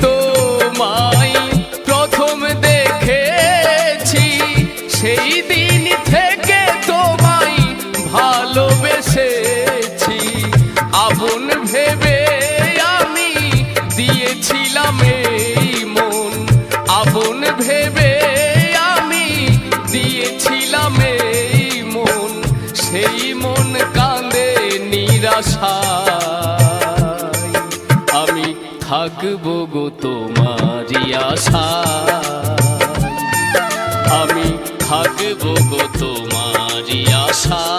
তোমায় প্রথম দেখেছি সেই দিন থেকে তোমায় ভালোবেসেছি। আপন ভেবে আমি দিয়েছিলাম এই মন, আপন ভেবে আমি দিয়েছিলাম এই মন, সেই মন কাঁদে নিরাশায়। আমি থাকবো গো তোমারই আশায়, আমি থাকবো গো তোমারই আশায়।